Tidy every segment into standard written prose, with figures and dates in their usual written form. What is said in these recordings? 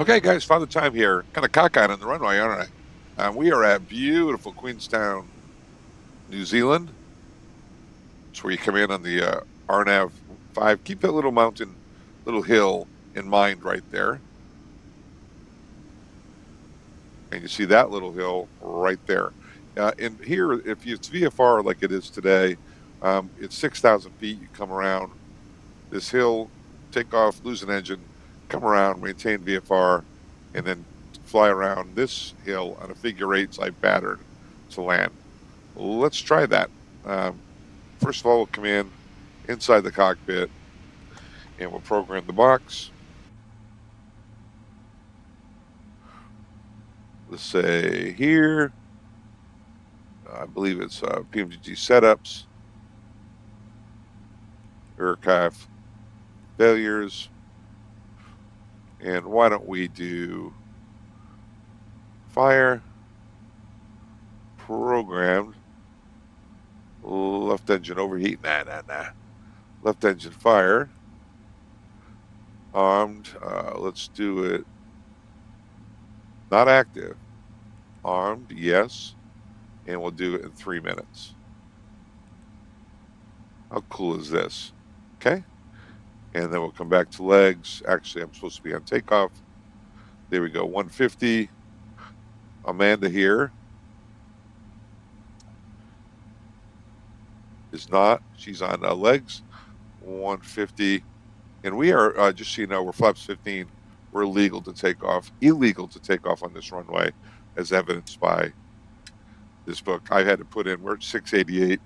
Okay, guys, Father Time here. Kind of cockeyed on the runway, aren't I? We are at beautiful Queenstown, New Zealand. It's where you come in on the RNAV 5. Keep that little mountain, little hill in mind right there. And you see that little hill right there. And here, if it's VFR like it is today, it's 6,000 feet. You come around this hill, take off, lose an engine, come around, maintain VFR, and then fly around this hill on a figure-8 type pattern to land. Let's try that. First of all, we'll come in inside the cockpit and we'll program the box. Let's say here, I believe it's PMDG setups, aircraft failures, and why don't we do fire, programmed, left engine overheat, nah. Left engine fire, armed, let's do it, not active, armed, yes, and we'll do it in 3 minutes. How cool is this? Okay, and then we'll come back to legs. Actually, I'm supposed to be on takeoff. There we go, 150. Amanda here is not. She's on legs, 150. And we are, just so you know, we're flaps 15. We're illegal to take off on this runway, as evidenced by this book. I had to put in, we're at 688.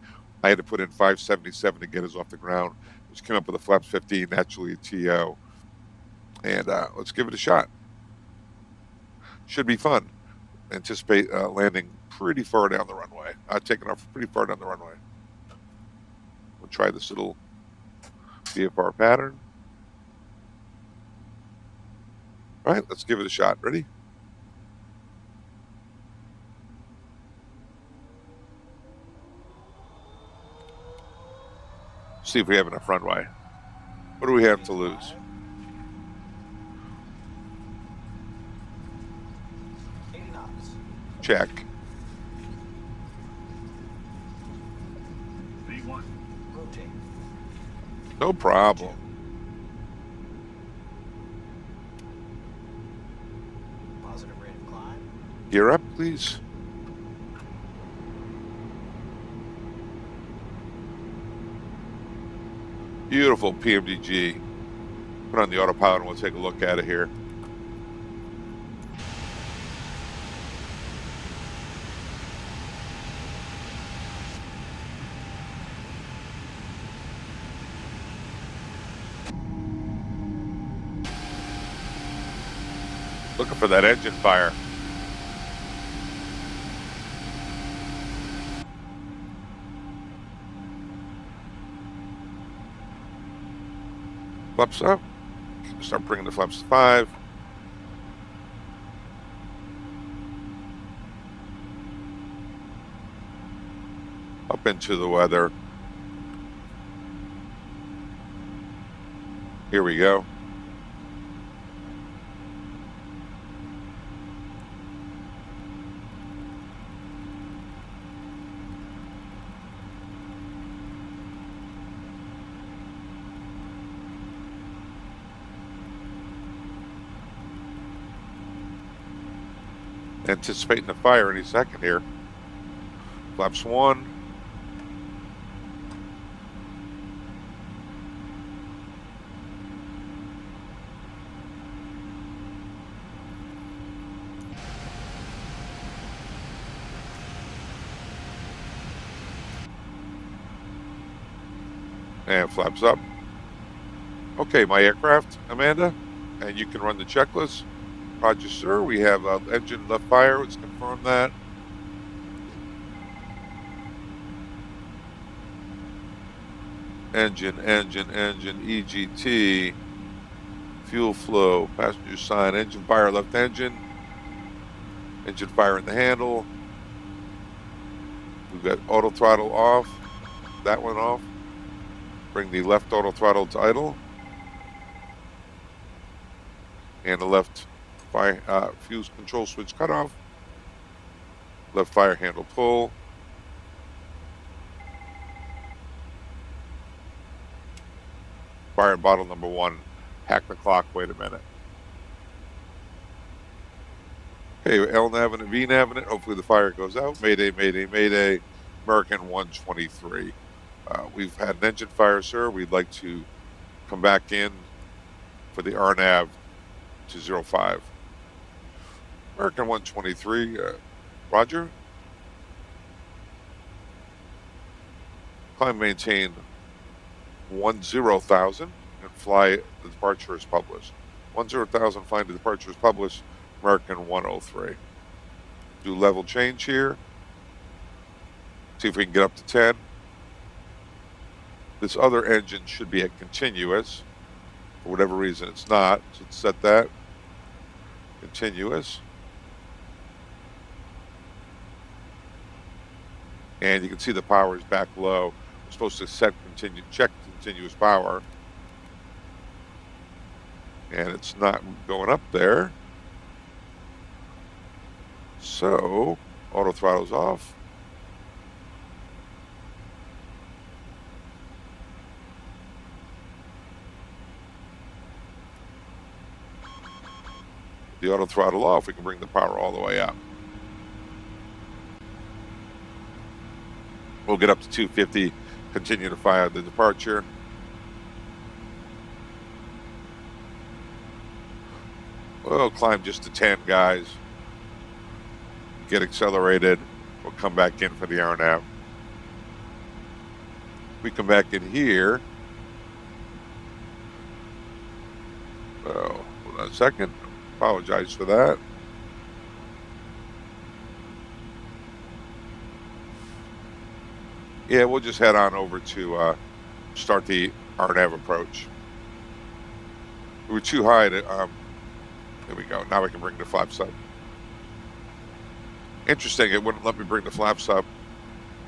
I had to put in 577 to get us off the ground, which came up with a flaps 15, naturally a TO. And let's give it a shot. Should be fun. Anticipate landing pretty far down the runway. Taking off pretty far down the runway. We'll try this little VFR pattern. All right, let's give it a shot. Ready? See if we have enough runway. What do we have to lose? Check. No problem. Positive rate of climb. Gear up, please. Beautiful PMDG. Put on the autopilot and we'll take a look at it here. Looking for that engine fire. Flaps up. Start bringing the flaps to 5. Up into the weather. Here we go. Anticipating the fire any second here. Flaps 1. And flaps up. Okay, my aircraft, Amanda, and you can run the checklist. Roger, sir. We have engine left fire. Let's confirm that. Engine, EGT, fuel flow, passenger sign, engine fire, left engine fire in the handle. We've got auto throttle off, that one off. Bring the left auto throttle to idle. And the left fuse control switch cutoff, left fire handle pull, fire bottle number 1, hack the clock, wait a minute. Okay, L Navigant, V Navigant, hopefully the fire goes out. Mayday, mayday, mayday, American 123. We've had an engine fire, sir. We'd like to come back in for the RNAV to 05. American 123, Roger. Climb, maintain 10,000 and fly the departure as published. 10,000, flying the departure as published, American 103. Do level change here. See if we can get up to 10. This other engine should be at continuous. For whatever reason, it's not. So let's set that. Continuous. And you can see the power is back low. We're supposed to check continuous power. And it's not going up there. So, auto throttle's off. The auto throttle off, we can bring the power all the way up. We'll get up to 250, continue to fire the departure. We'll climb just to 10, guys. Get accelerated. We'll come back in for the RNAV. We come back in here. Oh, hold on a second. Apologize for that. Yeah, we'll just head on over to start the RNAV approach. We were too high to, there we go. Now we can bring the flaps up. Interesting, it wouldn't let me bring the flaps up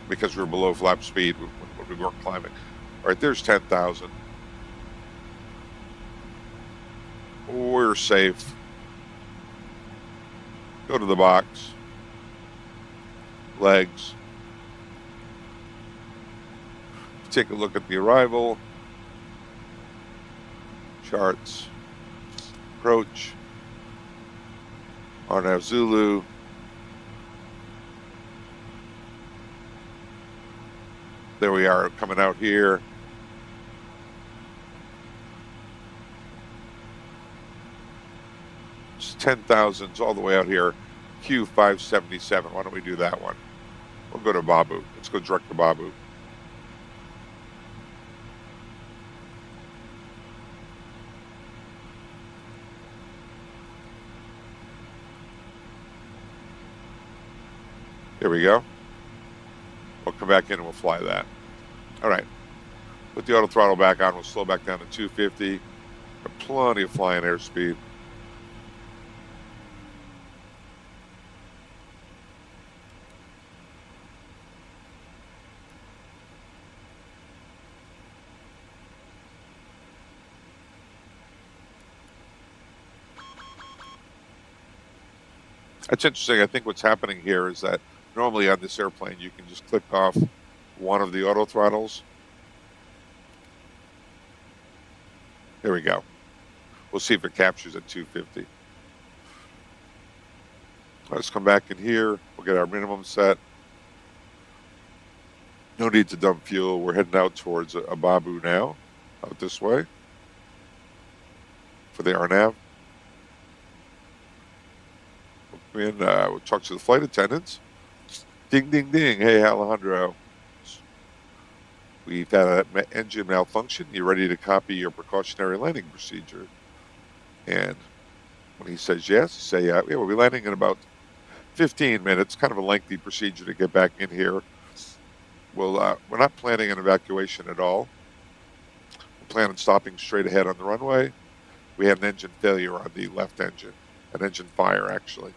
because we were below flap speed when we weren't climbing. All right, there's 10,000. We're safe. Go to the box. Legs. Take a look at the arrival. Charts. Approach. RNAV Zulu. There we are coming out here. It's 10,000s all the way out here. Q577. Why don't we do that one? We'll go to Babu. Let's go direct to Babu. Here we go. We'll come back in and we'll fly that. All right. Put the auto throttle back on. We'll slow back down to 250. Got plenty of flying airspeed. That's interesting. I think what's happening here is that normally on this airplane, you can just click off one of the auto throttles. There we go. We'll see if it captures at 250. Let's come back in here. We'll get our minimum set. No need to dump fuel. We're heading out towards a Babu now, out this way for the RNAV. We'll talk to the flight attendants. Ding, ding, ding. Hey, Alejandro. We've had an engine malfunction. You ready to copy your precautionary landing procedure? And when he says yes, you say, yeah, we'll be landing in about 15 minutes. Kind of a lengthy procedure to get back in here. We're not planning an evacuation at all. We're planning on stopping straight ahead on the runway. We have an engine failure on the left engine, an engine fire, actually.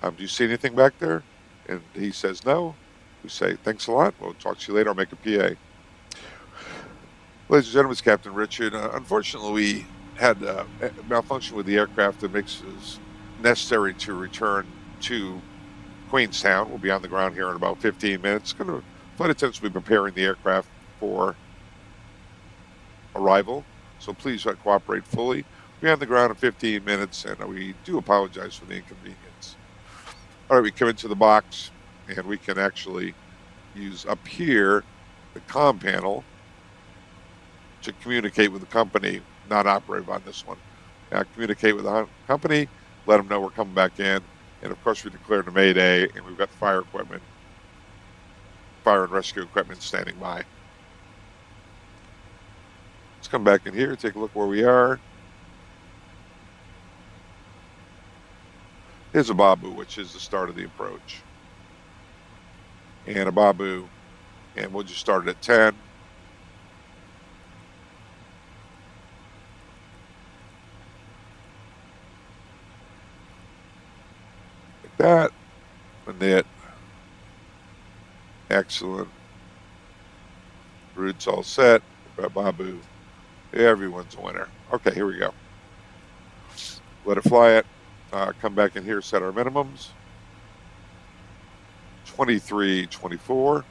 Do you see anything back there? And he says no. We say, thanks a lot. We'll talk to you later. I'll make a PA. Ladies and gentlemen, it's Captain Richard. Unfortunately, we had a malfunction with the aircraft that makes us necessary to return to Queenstown. We'll be on the ground here in about 15 minutes. Flight attendants will be preparing the aircraft for arrival, so please cooperate fully. We'll be on the ground in 15 minutes, and we do apologize for the inconvenience. All right, we come into the box, and we can actually use up here the comm panel to communicate with the company, not operative on this one. Communicate with the company, let them know we're coming back in, and of course we declared a Mayday, and we've got fire and rescue equipment standing by. Let's come back in here, take a look where we are. Here's a Babu, which is the start of the approach. And a Babu, and we'll just start it at 10. Like that. And it. Excellent. Route's all set. Babu. Everyone's a winner. Okay, here we go. Let it fly it. Come back in here, set our minimums. 23, 24.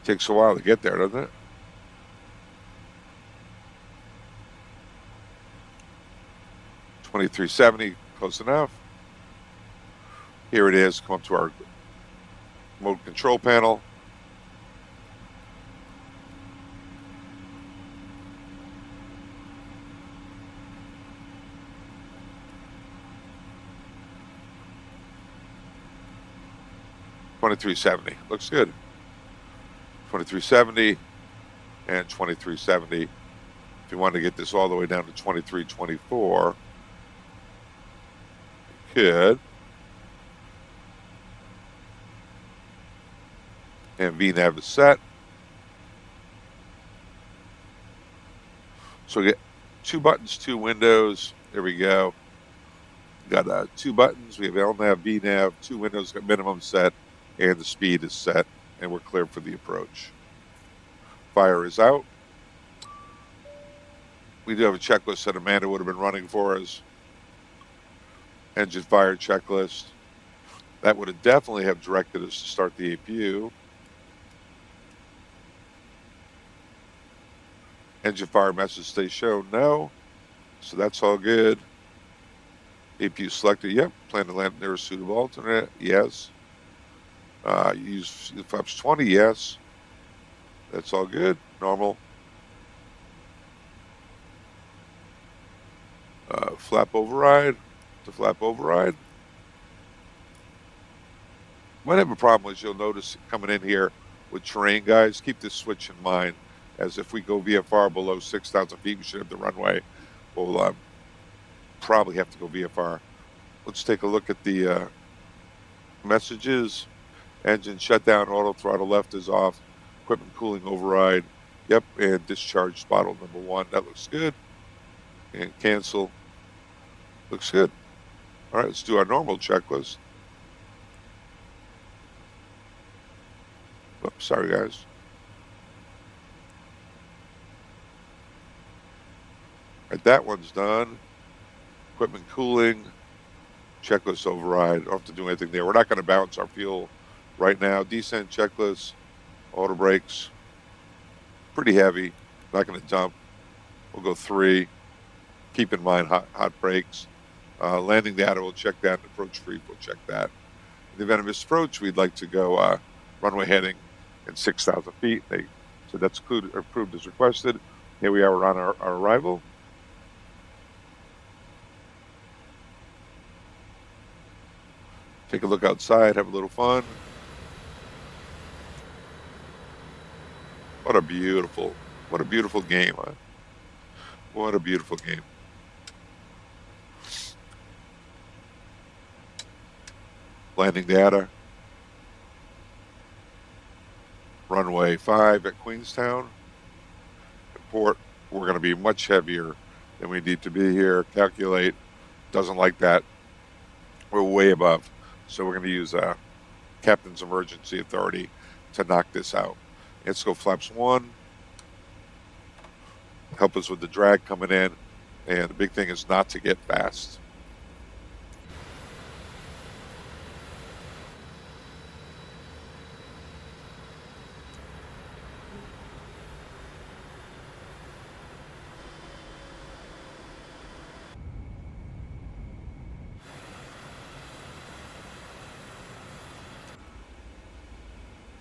Takes a while to get there, doesn't it? $23.70, close enough. Here it is. Come up to our mode control panel. $23.70 looks good. 23.70 and 23.70. If you want to get this all the way down to 23.24, you could. And VNAV is set. So we get 2 buttons, 2 windows. There we go. Got 2 buttons. We have LNAV, VNAV, 2 windows, got minimum set, and the speed is set. And we're clear for the approach. Fire is out. We do have a checklist that Amanda would have been running for us. Engine fire checklist. That would have definitely have directed us to start the APU. Engine fire message stay shown, no. So that's all good. APU selected, yep. Plan to land near a suitable alternate, yes. Use flaps 20, yes. That's all good, normal. Flap override to flap override. Might have a problem, as you'll notice coming in here with terrain, guys. Keep this switch in mind, as if we go VFR below 6,000 feet, we should have the runway. We'll probably have to go VFR. Let's take a look at the messages. Engine shutdown, auto throttle left is off. Equipment cooling override. Yep, and discharge bottle number 1. That looks good. And cancel. Looks good. All right, let's do our normal checklist. Oops, sorry, guys. All right, that one's done. Equipment cooling. Checklist override. Don't have to do anything there. We're not going to balance our fuel right now. Descent checklist. Auto brakes. Pretty heavy. Not going to dump. We'll go 3. Keep in mind hot brakes. Landing data, we'll check that. Approach brief, we'll check that. In the event of misapproach, we'd like to go runway heading in 6,000 feet. They said that's approved as requested. Here we are, we're on our arrival. Take a look outside, have a little fun. What a beautiful game, huh? What a beautiful game. Landing data. Runway 5 at Queenstown. Port we're going to be much heavier than we need to be here. Calculate, doesn't like that. We're way above. So we're going to use Captain's Emergency Authority to knock this out. Let's go flaps 1. Help us with the drag coming in. And the big thing is not to get fast.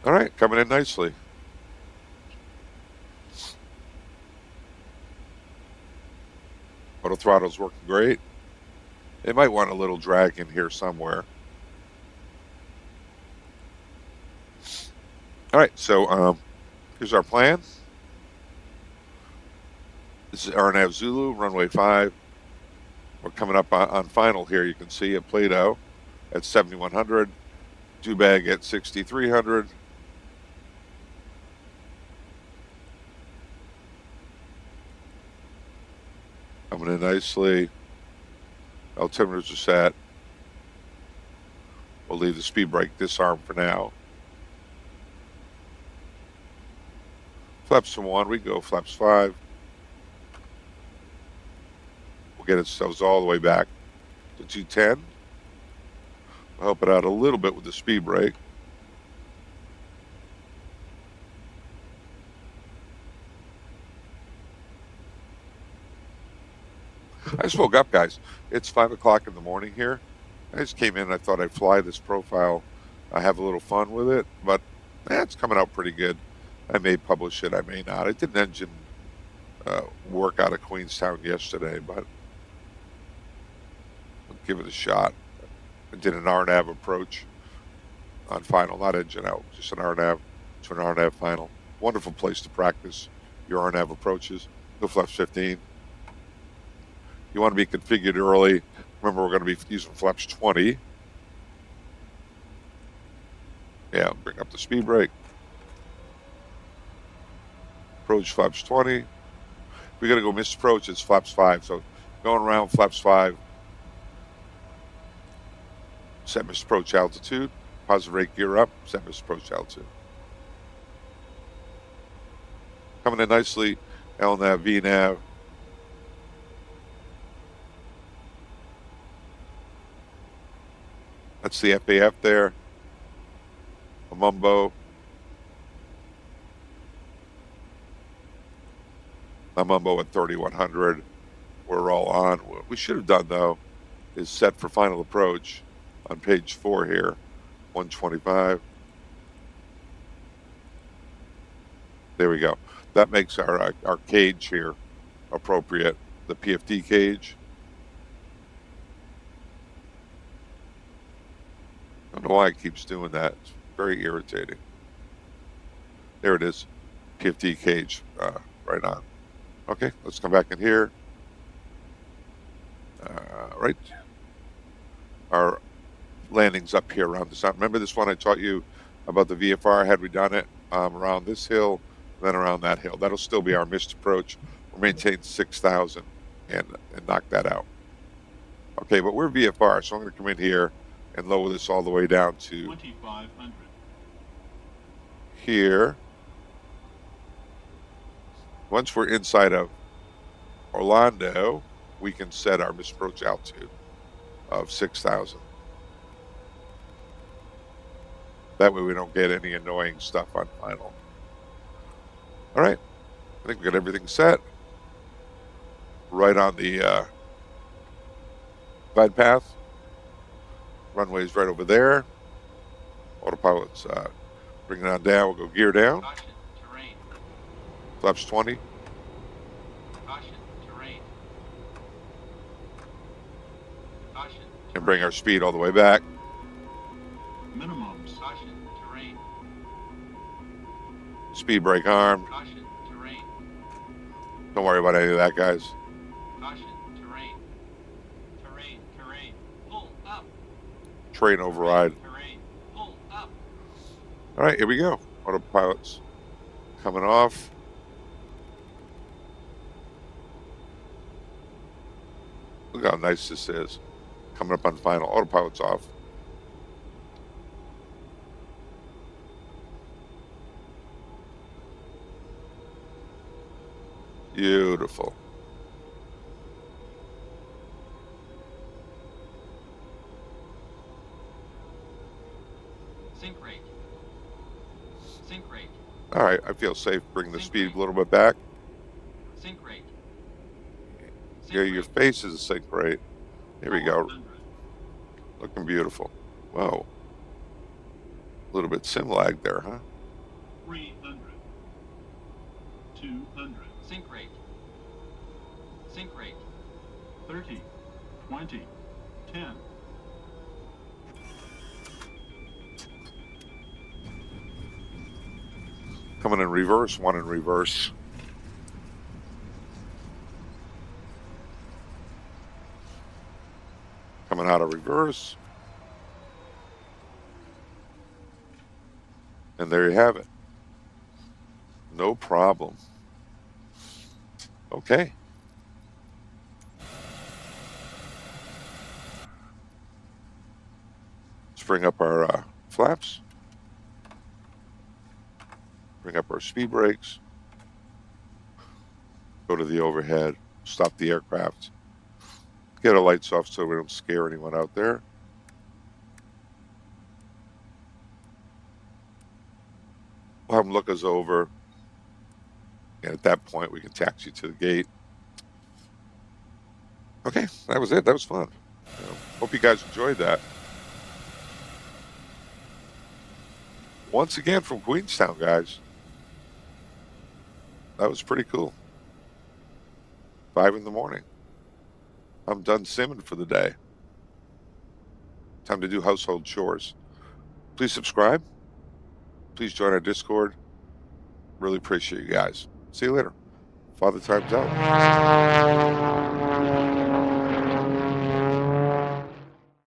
All right, coming in nicely. Auto throttle's working great. It might want a little drag in here somewhere. All right, so here's our plan. This is RNAV Zulu, runway 5. We're coming up on final here. You can see at Plato at 7,100, Dubag at 6,300. Coming in nicely. Altimeters are set. We'll leave the speed brake disarm for now. Flaps 1, we go flaps 5. We'll get ourselves all the way back to 210. We'll help it out a little bit with the speed brake. I just woke up, guys. It's 5 o'clock in the morning here. I just came in and I thought I'd fly this profile. I have a little fun with it, but it's coming out pretty good. I may publish it, I may not. I did an engine work out of Queenstown yesterday, but I'll give it a shot. I did an RNAV approach on final, not engine out, just an RNAV to an RNAV final. Wonderful place to practice your RNAV approaches. Go flaps 15. You want to be configured early. Remember, we're going to be using flaps 20. Yeah, bring up the speed brake. Approach flaps 20. If we got to go misapproach, it's flaps 5. So going around flaps 5. Set misapproach altitude. Positive rate gear up. Set misapproach altitude. Coming in nicely. LNAV, VNAV. That's the FAF there. A Mumbo. A Mumbo at 3,100. We're all on. What we should have done, though, is set for final approach on page 4 here. 125. There we go. That makes our cage here appropriate. The PFD cage. I don't know why it keeps doing that. It's very irritating. There it is. PFD cage right on. Okay, let's come back in here. Right. Our landing's up here around the sun. Remember this one I taught you about the VFR? Had we done it around this hill, then around that hill? That'll still be our missed approach. We'll maintain 6,000 and knock that out. Okay, but we're VFR, so I'm going to come in here and lower this all the way down to 2,500. Here. Once we're inside of Orlando, we can set our misapproach altitude of 6,000. That way we don't get any annoying stuff on final. All right, I think we got everything set. Right on the glide path. Runway's right over there. Autopilot's bringing it on down. We'll go gear down. Caution, terrain. Flaps 20. Caution, terrain. Caution, And bring our speed all the way back. minimums. Caution, terrain. Speed brake arm. Caution, terrain. Don't worry about any of that, guys. Caution, terrain. Terrain, terrain. Pull up. Train override. Terrain, pull up. All right, here we go. Autopilot's coming off. Look how nice this is. Coming up on final. Autopilot's off. Beautiful. Sync rate. Sync rate. All right, I feel safe. Bring the Sync speed rate. a little bit back. Sync rate. Sync Yeah, your rate. face is a sync rate. Here we go. 400. Looking beautiful. Whoa. A little bit sim lag there, huh? 300. 200. Sync rate. Sync rate. 30. 20. 10. Coming in reverse, one in reverse. Coming out of reverse. And there you have it. No problem. Okay. Let's bring up our flaps. Bring up our speed brakes. Go to the overhead. Stop the aircraft. Get our lights off so we don't scare anyone out there. We'll have them look us over. And at that point, we can taxi to the gate. Okay, that was it. That was fun. Hope you guys enjoyed that. Once again from Queenstown, guys. That was pretty cool. 5 in the morning. I'm done simming for the day. Time to do household chores. Please subscribe. Please join our Discord. Really appreciate you guys. See you later. Father Time's out.